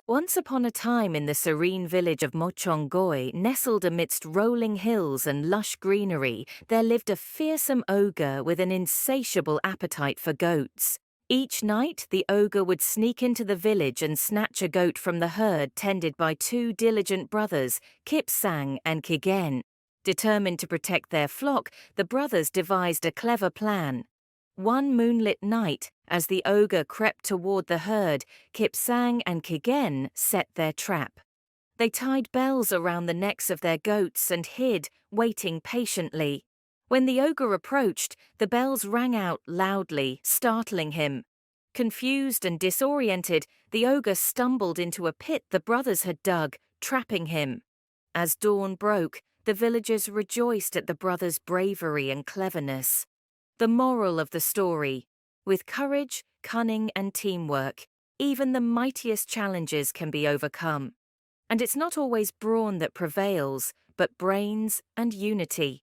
Once upon a time in the serene village of Mochongoi, nestled amidst rolling hills and lush greenery, there lived a fearsome ogre with an insatiable appetite for goats. Each night, the ogre would sneak into the village and snatch a goat from the herd tended by two diligent brothers, Kipsang and Kigen. Determined to protect their flock, the brothers devised a clever plan. One moonlit night, as the ogre crept toward the herd, Kipsang and Kigen set their trap. They tied bells around the necks of their goats and hid, waiting patiently. When the ogre approached, the bells rang out loudly, startling him. Confused and disoriented, the ogre stumbled into a pit the brothers had dug, trapping him. As dawn broke, the villagers rejoiced at the brothers' bravery and cleverness. The moral of the story: with courage, cunning, and teamwork, even the mightiest challenges can be overcome. And it's not always brawn that prevails, but brains and unity.